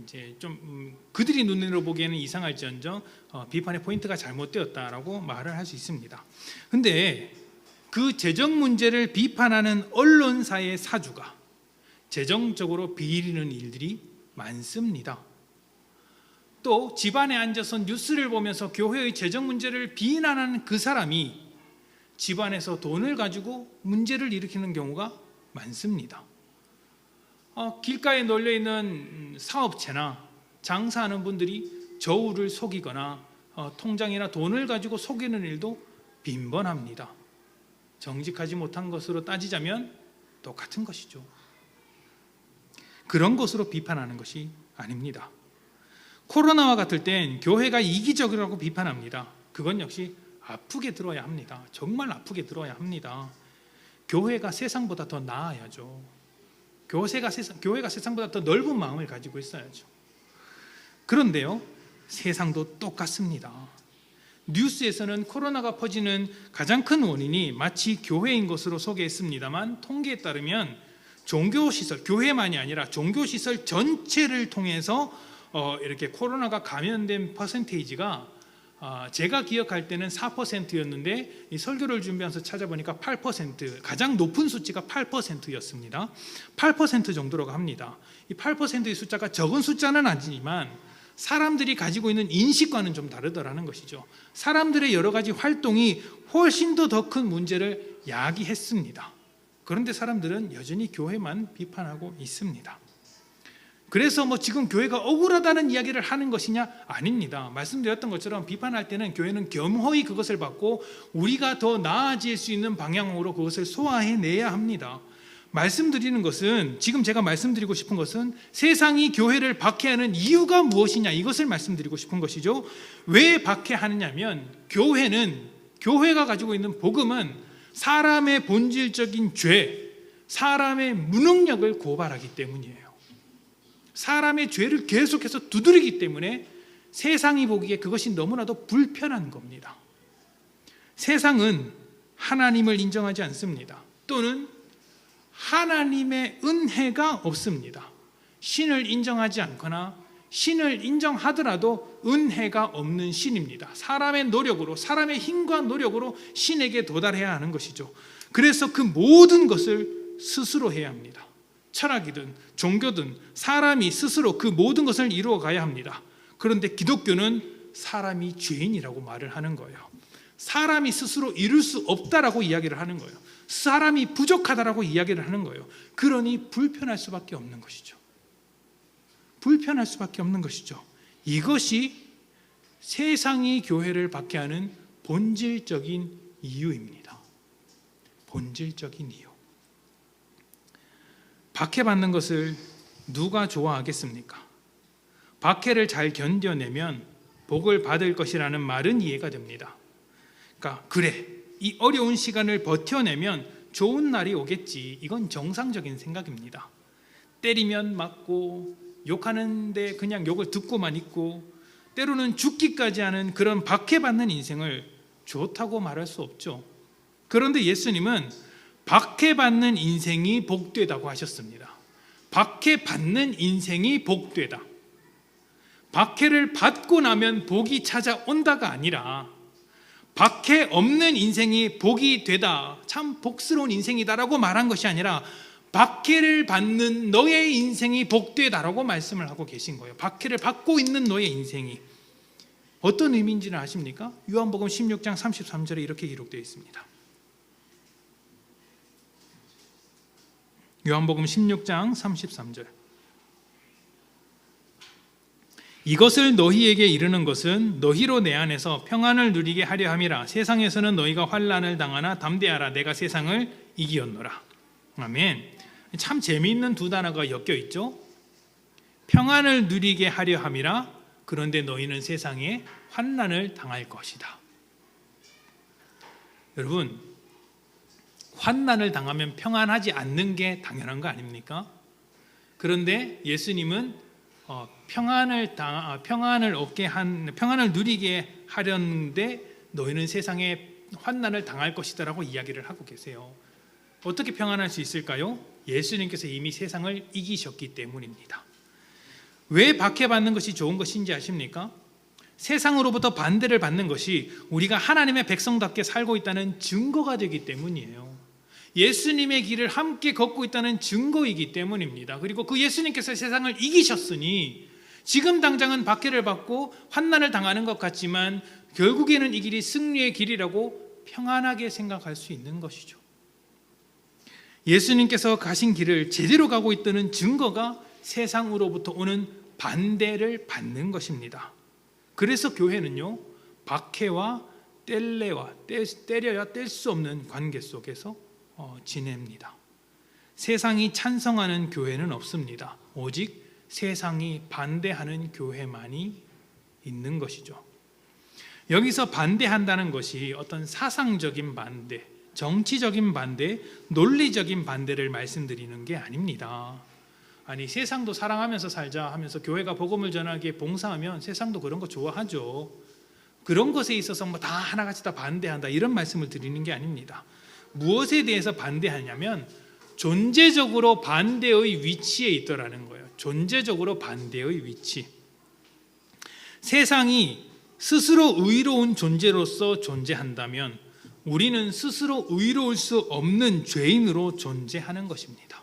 이제 좀 그들이 눈으로 보기에는 이상할지언정 비판의 포인트가 잘못되었다라고 말을 할 수 있습니다. 근데 그 재정 문제를 비판하는 언론사의 사주가 재정적으로 비리는 일들이 많습니다. 또 집안에 앉아서 뉴스를 보면서 교회의 재정 문제를 비난하는 그 사람이 집안에서 돈을 가지고 문제를 일으키는 경우가 많습니다. 길가에 널려있는 사업체나 장사하는 분들이 저울을 속이거나 통장이나 돈을 가지고 속이는 일도 빈번합니다. 정직하지 못한 것으로 따지자면 똑같은 것이죠. 그런 것으로 비판하는 것이 아닙니다. 코로나와 같을 땐 교회가 이기적이라고 비판합니다. 그건 역시 아프게 들어야 합니다. 정말 아프게 들어야 합니다. 교회가 세상보다 더 나아야죠. 교회가 세상보다 더 넓은 마음을 가지고 있어야죠. 그런데요, 세상도 똑같습니다. 뉴스에서는 코로나가 퍼지는 가장 큰 원인이 마치 교회인 것으로 소개했습니다만, 통계에 따르면 종교시설, 교회만이 아니라 종교시설 전체를 통해서 이렇게 코로나가 감염된 퍼센테이지가 제가 기억할 때는 4%였는데 이 설교를 준비하면서 찾아보니까 8%, 가장 높은 수치가 8%였습니다. 8% 정도로 합니다. 이 8%의 숫자가 적은 숫자는 아니지만 사람들이 가지고 있는 인식과는 좀 다르더라는 것이죠. 사람들의 여러 가지 활동이 훨씬 더 큰 문제를 야기했습니다. 그런데 사람들은 여전히 교회만 비판하고 있습니다. 그래서 지금 교회가 억울하다는 이야기를 하는 것이냐? 아닙니다. 말씀드렸던 것처럼 비판할 때는 교회는 겸허히 그것을 받고 우리가 더 나아질 수 있는 방향으로 그것을 소화해내야 합니다. 말씀드리는 것은, 지금 제가 말씀드리고 싶은 것은 세상이 교회를 박해하는 이유가 무엇이냐, 이것을 말씀드리고 싶은 것이죠. 왜 박해하느냐면 교회가 가지고 있는 복음은 사람의 본질적인 죄, 사람의 무능력을 고발하기 때문이에요. 사람의 죄를 계속해서 두드리기 때문에 세상이 보기에 그것이 너무나도 불편한 겁니다. 세상은 하나님을 인정하지 않습니다. 또는 하나님의 은혜가 없습니다. 신을 인정하지 않거나 신을 인정하더라도 은혜가 없는 신입니다. 사람의 노력으로, 사람의 힘과 노력으로 신에게 도달해야 하는 것이죠. 그래서 그 모든 것을 스스로 해야 합니다. 철학이든 종교든 사람이 스스로 그 모든 것을 이루어 가야 합니다. 그런데 기독교는 사람이 죄인이라고 말을 하는 거예요. 사람이 스스로 이룰 수 없다라고 이야기를 하는 거예요. 사람이 부족하다라고 이야기를 하는 거예요. 그러니 불편할 수밖에 없는 것이죠. 불편할 수밖에 없는 것이죠. 이것이 세상이 교회를 박해하는 본질적인 이유입니다. 본질적인 이유. 박해받는 것을 누가 좋아하겠습니까? 박해를 잘 견뎌내면 복을 받을 것이라는 말은 이해가 됩니다. 그러니까 그래, 이 어려운 시간을 버텨내면 좋은 날이 오겠지. 이건 정상적인 생각입니다. 때리면 맞고 욕하는데 그냥 욕을 듣고만 있고 때로는 죽기까지 하는 그런 박해받는 인생을 좋다고 말할 수 없죠. 그런데 예수님은 박해받는 인생이 복되다고 하셨습니다. 박해받는 인생이 복되다. 박해를 받고 나면 복이 찾아온다가 아니라 박해 없는 인생이 복이 되다, 참 복스러운 인생이다라고 말한 것이 아니라 박해를 받는 너의 인생이 복되다라고 말씀을 하고 계신 거예요. 박해를 받고 있는 너의 인생이 어떤 의미인지는 아십니까? 요한복음 16장 33절에 이렇게 기록되어 있습니다. 요한복음 16장 33절. 이것을 너희에게 이르는 것은 너희로 내 안에서 평안을 누리게 하려 함이라. 세상에서는 너희가 환난을 당하나 담대하라. 내가 세상을 이기었노라. 아멘. 참 재미있는 두 단어가 엮여 있죠. 평안을 누리게 하려 함이라. 그런데 너희는 세상에 환난을 당할 것이다. 여러분, 환난을 당하면 평안하지 않는 게 당연한 거 아닙니까? 그런데 예수님은 평안을 누리게 하려는데 너희는 세상에 환난을 당할 것이다라고 이야기를 하고 계세요. 어떻게 평안할 수 있을까요? 예수님께서 이미 세상을 이기셨기 때문입니다. 왜 박해받는 것이 좋은 것인지 아십니까? 세상으로부터 반대를 받는 것이 우리가 하나님의 백성답게 살고 있다는 증거가 되기 때문이에요. 예수님의 길을 함께 걷고 있다는 증거이기 때문입니다. 그리고 그 예수님께서 세상을 이기셨으니 지금 당장은 박해를 받고 환난을 당하는 것 같지만 결국에는 이 길이 승리의 길이라고 평안하게 생각할 수 있는 것이죠. 예수님께서 가신 길을 제대로 가고 있다는 증거가 세상으로부터 오는 반대를 받는 것입니다. 그래서 교회는요, 박해와 때려야 뗄 수 없는 관계 속에서 지냅니다. 세상이 찬성하는 교회는 없습니다. 오직 세상이 반대하는 교회만이 있는 것이죠. 여기서 반대한다는 것이 어떤 사상적인 반대, 정치적인 반대, 논리적인 반대를 말씀드리는 게 아닙니다. 아니, 세상도 사랑하면서 살자 하면서 교회가 복음을 전하기에 봉사하면 세상도 그런 거 좋아하죠. 그런 것에 있어서 뭐 다 하나같이 다 반대한다 이런 말씀을 드리는 게 아닙니다. 무엇에 대해서 반대하냐면 존재적으로 반대의 위치에 있더라는 거예요. 존재적으로 반대의 위치. 세상이 스스로 의로운 존재로서 존재한다면 우리는 스스로 의로울 수 없는 죄인으로 존재하는 것입니다.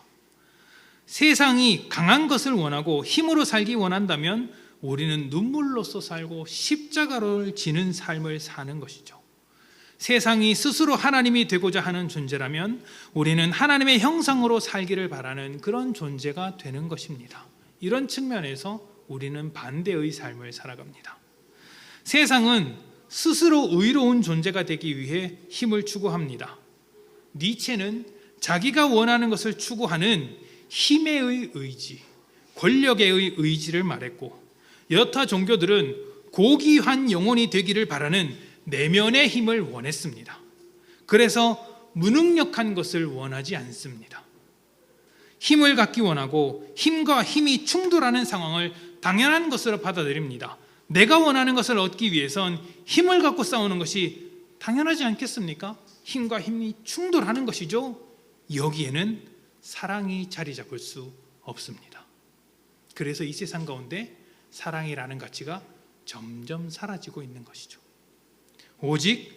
세상이 강한 것을 원하고 힘으로 살기 원한다면 우리는 눈물로써 살고 십자가를 지는 삶을 사는 것이죠. 세상이 스스로 하나님이 되고자 하는 존재라면 우리는 하나님의 형상으로 살기를 바라는 그런 존재가 되는 것입니다. 이런 측면에서 우리는 반대의 삶을 살아갑니다. 세상은 스스로 의로운 존재가 되기 위해 힘을 추구합니다. 니체는 자기가 원하는 것을 추구하는 힘의 의지, 권력의 의지를 말했고, 여타 종교들은 고귀한 영혼이 되기를 바라는 내면의 힘을 원했습니다. 그래서 무능력한 것을 원하지 않습니다. 힘을 갖기 원하고 힘과 힘이 충돌하는 상황을 당연한 것으로 받아들입니다. 내가 원하는 것을 얻기 위해선 힘을 갖고 싸우는 것이 당연하지 않겠습니까? 힘과 힘이 충돌하는 것이죠. 여기에는 사랑이 자리 잡을 수 없습니다. 그래서 이 세상 가운데 사랑이라는 가치가 점점 사라지고 있는 것이죠. 오직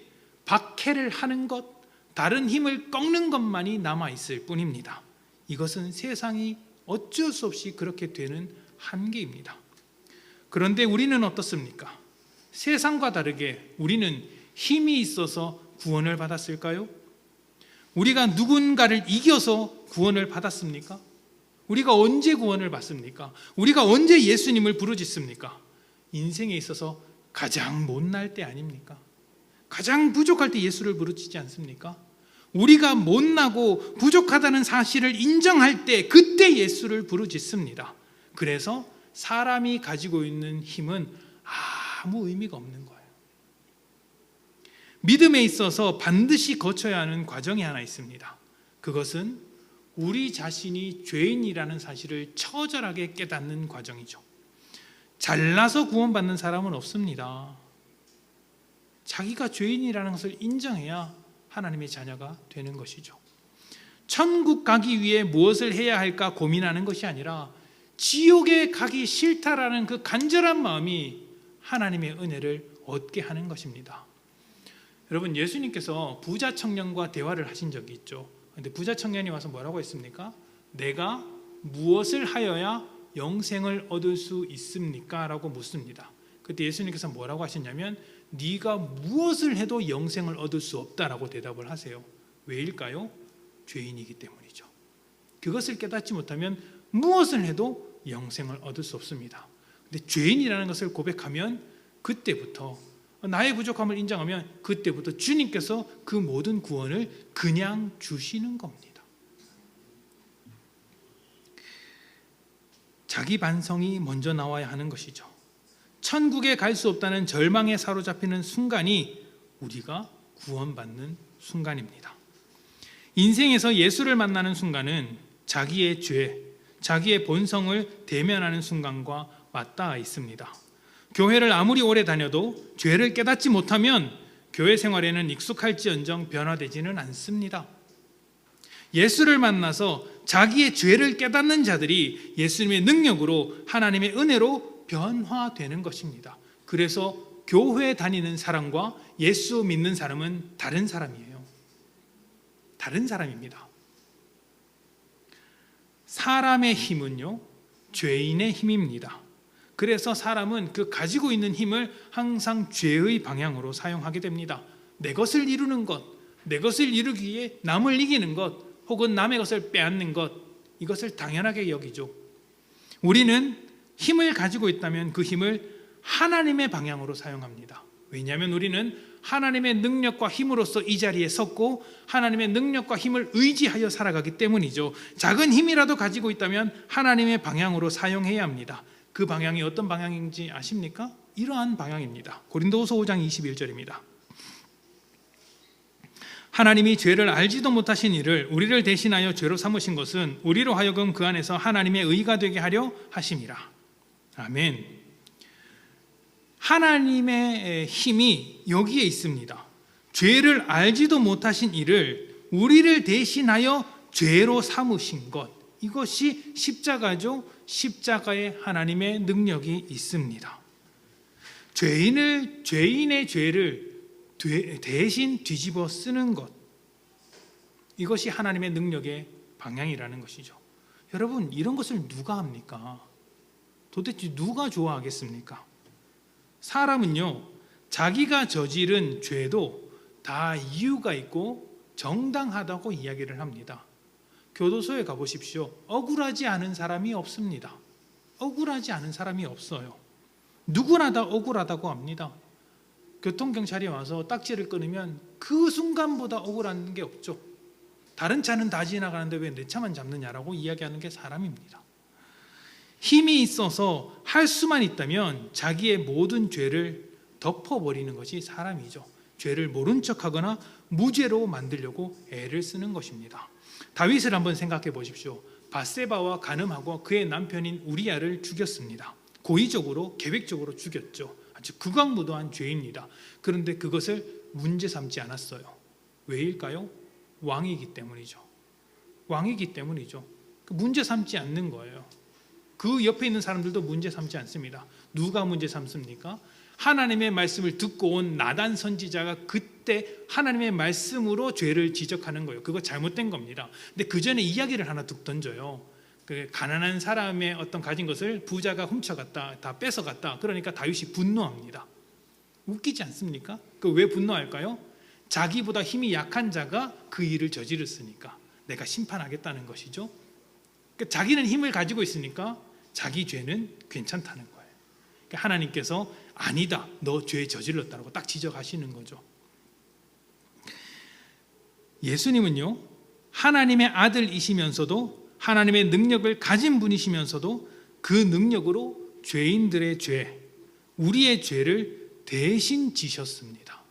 박해를 하는 것, 다른 힘을 꺾는 것만이 남아있을 뿐입니다. 이것은 세상이 어쩔 수 없이 그렇게 되는 한계입니다. 그런데 우리는 어떻습니까? 세상과 다르게 우리는 힘이 있어서 구원을 받았을까요? 우리가 누군가를 이겨서 구원을 받았습니까? 우리가 언제 구원을 받습니까? 우리가 언제 예수님을 부르짖습니까? 인생에 있어서 가장 못날 때 아닙니까? 가장 부족할 때 예수를 부르짖지 않습니까? 우리가 못나고 부족하다는 사실을 인정할 때 그때 예수를 부르짖습니다. 그래서 사람이 가지고 있는 힘은 아무 의미가 없는 거예요. 믿음에 있어서 반드시 거쳐야 하는 과정이 하나 있습니다. 그것은 우리 자신이 죄인이라는 사실을 처절하게 깨닫는 과정이죠. 잘나서 구원받는 사람은 없습니다. 자기가 죄인이라는 것을 인정해야 하나님의 자녀가 되는 것이죠. 천국 가기 위해 무엇을 해야 할까 고민하는 것이 아니라 지옥에 가기 싫다라는 그 간절한 마음이 하나님의 은혜를 얻게 하는 것입니다. 여러분, 예수님께서 부자 청년과 대화를 하신 적이 있죠. 그런데 부자 청년이 와서 뭐라고 했습니까? 내가 무엇을 하여야 영생을 얻을 수 있습니까? 라고 묻습니다. 그때 예수님께서 뭐라고 하셨냐면 네가 무엇을 해도 영생을 얻을 수 없다라고 대답을 하세요. 왜일까요? 죄인이기 때문이죠. 그것을 깨닫지 못하면 무엇을 해도 영생을 얻을 수 없습니다. 근데 죄인이라는 것을 고백하면 그때부터, 나의 부족함을 인정하면 그때부터 주님께서 그 모든 구원을 그냥 주시는 겁니다. 자기 반성이 먼저 나와야 하는 것이죠. 천국에 갈 수 없다는 절망에 사로잡히는 순간이 우리가 구원받는 순간입니다. 인생에서 예수를 만나는 순간은 자기의 죄, 자기의 본성을 대면하는 순간과 맞닿아 있습니다. 교회를 아무리 오래 다녀도 죄를 깨닫지 못하면 교회 생활에는 익숙할지언정 변화되지는 않습니다. 예수를 만나서 자기의 죄를 깨닫는 자들이 예수님의 능력으로, 하나님의 은혜로 변화되는 것입니다. 그래서 교회 다니는 사람과 예수 믿는 사람은 다른 사람이에요. 다른 사람입니다. 사람의 힘은요, 죄인의 힘입니다. 그래서 사람은 그 가지고 있는 힘을 항상 죄의 방향으로 사용하게 됩니다. 내 것을 이루는 것, 내 것을 이루기 위해 남을 이기는 것, 혹은 남의 것을 빼앗는 것, 이것을 당연하게 여기죠. 우리는 힘을 가지고 있다면 그 힘을 하나님의 방향으로 사용합니다. 왜냐하면 우리는 하나님의 능력과 힘으로써 이 자리에 섰고 하나님의 능력과 힘을 의지하여 살아가기 때문이죠. 작은 힘이라도 가지고 있다면 하나님의 방향으로 사용해야 합니다. 그 방향이 어떤 방향인지 아십니까? 이러한 방향입니다. 고린도후서 5장 21절입니다. 하나님이 죄를 알지도 못하신 이를 우리를 대신하여 죄로 삼으신 것은 우리로 하여금 그 안에서 하나님의 의가 되게 하려 하심이라. 아멘. 하나님의 힘이 여기에 있습니다. 죄를 알지도 못하신 이를 우리를 대신하여 죄로 삼으신 것, 이것이 십자가죠. 십자가에 하나님의 능력이 있습니다. 죄인의 죄를 대신 뒤집어 쓰는 것, 이것이 하나님의 능력의 방향이라는 것이죠. 여러분, 이런 것을 누가 합니까? 도대체 누가 좋아하겠습니까? 사람은요, 자기가 저지른 죄도 다 이유가 있고 정당하다고 이야기를 합니다. 교도소에 가보십시오. 억울하지 않은 사람이 없습니다. 억울하지 않은 사람이 없어요. 누구나 다 억울하다고 합니다. 교통경찰이 와서 딱지를 끊으면 그 순간보다 억울한 게 없죠. 다른 차는 다 지나가는데 왜 내 차만 잡느냐라고 이야기하는 게 사람입니다. 힘이 있어서 할 수만 있다면 자기의 모든 죄를 덮어버리는 것이 사람이죠. 죄를 모른 척하거나 무죄로 만들려고 애를 쓰는 것입니다. 다윗을 한번 생각해 보십시오. 밧세바와 간음하고 그의 남편인 우리아를 죽였습니다. 고의적으로, 계획적으로 죽였죠. 아주 극악무도한 죄입니다. 그런데 그것을 문제 삼지 않았어요. 왜일까요? 왕이기 때문이죠. 왕이기 때문이죠. 문제 삼지 않는 거예요. 그 옆에 있는 사람들도 문제 삼지 않습니다. 누가 문제 삼습니까? 하나님의 말씀을 듣고 온 나단 선지자가 그때 하나님의 말씀으로 죄를 지적하는 거예요. 그거 잘못된 겁니다. 근데 그 전에 이야기를 하나 툭 던져요. 그 가난한 사람의 어떤 가진 것을 부자가 훔쳐갔다, 다 뺏어갔다. 그러니까 다윗이 분노합니다. 웃기지 않습니까? 그 왜 분노할까요? 자기보다 힘이 약한 자가 그 일을 저질렀으니까 내가 심판하겠다는 것이죠. 그러니까 자기는 힘을 가지고 있으니까 자기 죄는 괜찮다는 거예요. 그러니까 하나님께서 아니다, 너 죄 저질렀다고 딱 지적하시는 거죠. 예수님은요, 하나님의 아들이시면서도 하나님의 능력을 가진 분이시면서도 그 능력으로 죄인들의 죄, 우리의 죄를 대신 지셨습니다.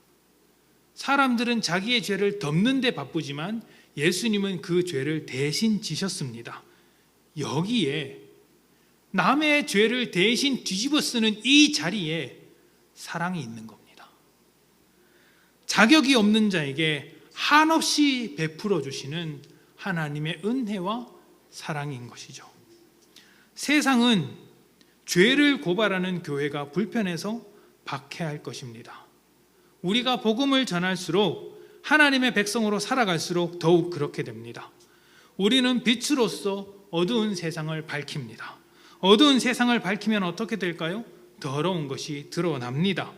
사람들은 자기의 죄를 덮는 데 바쁘지만 예수님은 그 죄를 대신 지셨습니다. 여기에 남의 죄를 대신 뒤집어 쓰는 이 자리에 사랑이 있는 겁니다. 자격이 없는 자에게 한없이 베풀어 주시는 하나님의 은혜와 사랑인 것이죠. 세상은 죄를 고발하는 교회가 불편해서 박해할 것입니다. 우리가 복음을 전할수록 하나님의 백성으로 살아갈수록 더욱 그렇게 됩니다. 우리는 빛으로서 어두운 세상을 밝힙니다. 어두운 세상을 밝히면 어떻게 될까요? 더러운 것이 드러납니다.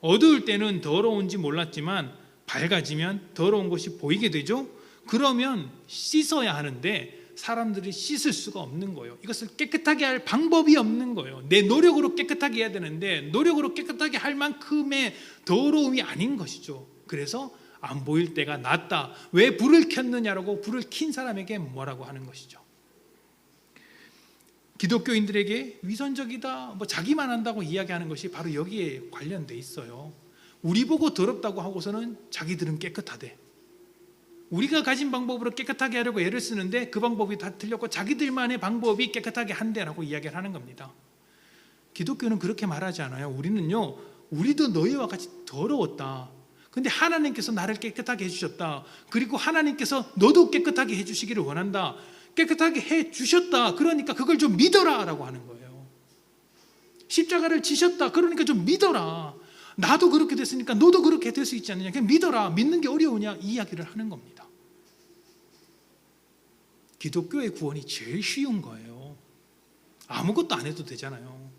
어두울 때는 더러운지 몰랐지만 밝아지면 더러운 것이 보이게 되죠. 그러면 씻어야 하는데 사람들이 씻을 수가 없는 거예요. 이것을 깨끗하게 할 방법이 없는 거예요. 내 노력으로 깨끗하게 해야 되는데 노력으로 깨끗하게 할 만큼의 더러움이 아닌 것이죠. 그래서 안 보일 때가 낫다. 왜 불을 켰느냐라고 불을 킨 사람에게 뭐라고 하는 것이죠. 기독교인들에게 위선적이다, 자기만 한다고 이야기하는 것이 바로 여기에 관련돼 있어요. 우리 보고 더럽다고 하고서는 자기들은 깨끗하대. 우리가 가진 방법으로 깨끗하게 하려고 애를 쓰는데 그 방법이 다 틀렸고 자기들만의 방법이 깨끗하게 한대라고 이야기를 하는 겁니다. 기독교는 그렇게 말하지 않아요. 우리는요, 우리도 너희와 같이 더러웠다. 근데 하나님께서 나를 깨끗하게 해주셨다. 그리고 하나님께서 너도 깨끗하게 해주시기를 원한다. 깨끗하게 해주셨다. 그러니까 그걸 좀 믿어라 라고 하는 거예요. 십자가를 지셨다. 그러니까 좀 믿어라. 나도 그렇게 됐으니까 너도 그렇게 될 수 있지 않느냐. 그냥 믿어라. 믿는 게 어려우냐. 이 이야기를 하는 겁니다. 기독교의 구원이 제일 쉬운 거예요. 아무것도 안 해도 되잖아요.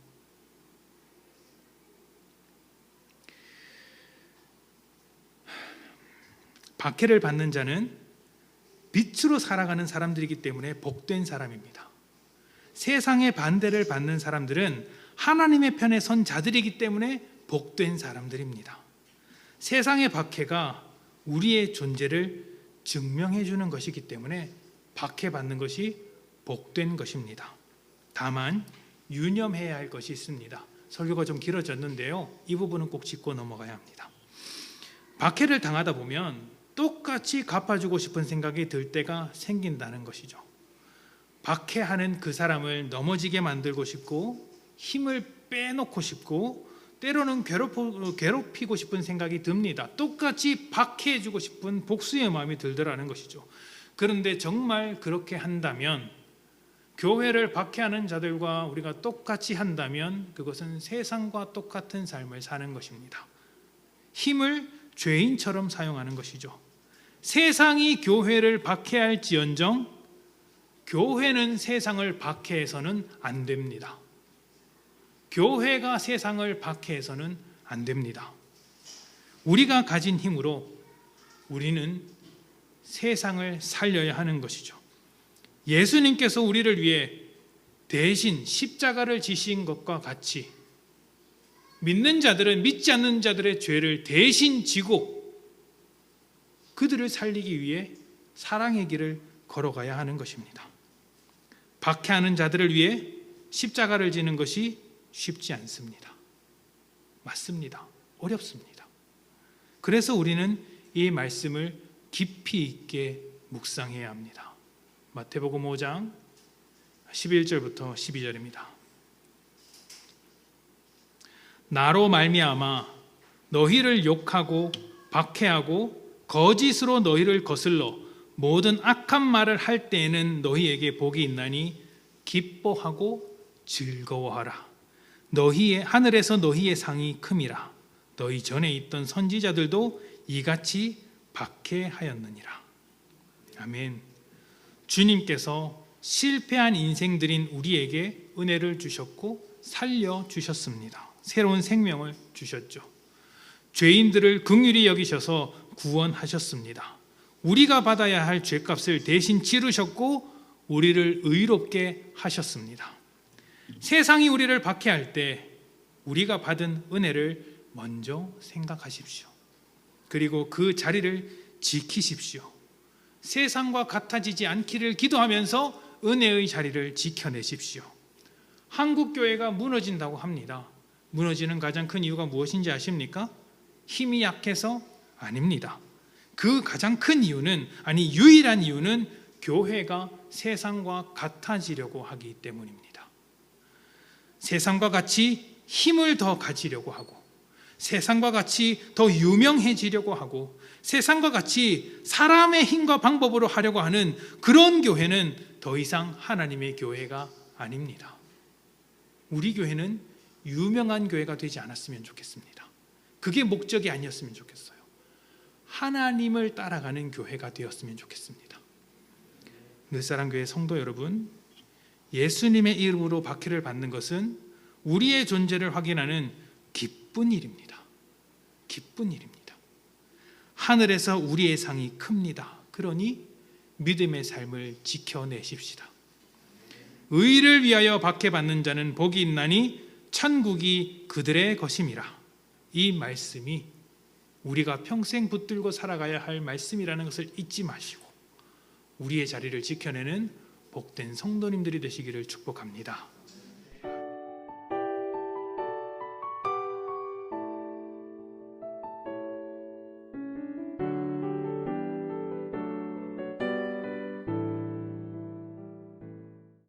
박해를 받는 자는 빛으로 살아가는 사람들이기 때문에 복된 사람입니다. 세상의 반대를 받는 사람들은 하나님의 편에 선 자들이기 때문에 복된 사람들입니다. 세상의 박해가 우리의 존재를 증명해 주는 것이기 때문에 박해받는 것이 복된 것입니다. 다만 유념해야 할 것이 있습니다. 설교가 좀 길어졌는데요, 이 부분은 꼭 짚고 넘어가야 합니다. 박해를 당하다 보면 똑같이 갚아주고 싶은 생각이 들 때가 생긴다는 것이죠. 박해하는 그 사람을 넘어지게 만들고 싶고 힘을 빼놓고 싶고 때로는 괴롭히고 싶은 생각이 듭니다. 똑같이 박해해주고 싶은 복수의 마음이 들더라는 것이죠. 그런데 정말 그렇게 한다면, 교회를 박해하는 자들과 우리가 똑같이 한다면 그것은 세상과 똑같은 삶을 사는 것입니다. 힘을 죄인처럼 사용하는 것이죠. 세상이 교회를 박해할지언정 교회는 세상을 박해해서는 안 됩니다. 교회가 세상을 박해해서는 안 됩니다. 우리가 가진 힘으로 우리는 세상을 살려야 하는 것이죠. 예수님께서 우리를 위해 대신 십자가를 지신 것과 같이 믿는 자들은 믿지 않는 자들의 죄를 대신 지고 그들을 살리기 위해 사랑의 길을 걸어가야 하는 것입니다. 박해하는 자들을 위해 십자가를 지는 것이 쉽지 않습니다. 맞습니다. 어렵습니다. 그래서 우리는 이 말씀을 깊이 있게 묵상해야 합니다. 마태복음 5장 11절부터 12절입니다. 나로 말미암아 너희를 욕하고 박해하고 거짓으로 너희를 거슬러 모든 악한 말을 할 때에는 너희에게 복이 있나니 기뻐하고 즐거워하라. 너희의 하늘에서 너희의 상이 큼이라. 너희 전에 있던 선지자들도 이같이 박해하였느니라. 아멘. 주님께서 실패한 인생들인 우리에게 은혜를 주셨고 살려주셨습니다. 새로운 생명을 주셨죠. 죄인들을 긍휼히 여기셔서 구원하셨습니다. 우리가 받아야 할 죄값을 대신 치르셨고 우리를 의롭게 하셨습니다. 세상이 우리를 박해할 때 우리가 받은 은혜를 먼저 생각하십시오. 그리고 그 자리를 지키십시오. 세상과 같아지지 않기를 기도하면서 은혜의 자리를 지켜내십시오. 한국 교회가 무너진다고 합니다. 무너지는 가장 큰 이유가 무엇인지 아십니까? 힘이 약해서? 아닙니다. 그 가장 큰 이유는, 아니 유일한 이유는 교회가 세상과 같아지려고 하기 때문입니다. 세상과 같이 힘을 더 가지려고 하고, 세상과 같이 더 유명해지려고 하고, 세상과 같이 사람의 힘과 방법으로 하려고 하는 그런 교회는 더 이상 하나님의 교회가 아닙니다. 우리 교회는 유명한 교회가 되지 않았으면 좋겠습니다. 그게 목적이 아니었으면 좋겠어요. 하나님을 따라가는 교회가 되었으면 좋겠습니다. 늘사랑교회 성도 여러분, 예수님의 이름으로 박해를 받는 것은 우리의 존재를 확인하는 기쁜 일입니다. 기쁜 일입니다. 하늘에서 우리의 상이 큽니다. 그러니 믿음의 삶을 지켜내십시다. 의를 위하여 박해받는 자는 복이 있나니 천국이 그들의 것임이라. 이 말씀이 우리가 평생 붙들고 살아가야 할 말씀이라는 것을 잊지 마시고 우리의 자리를 지켜내는 복된 성도님들이 되시기를 축복합니다.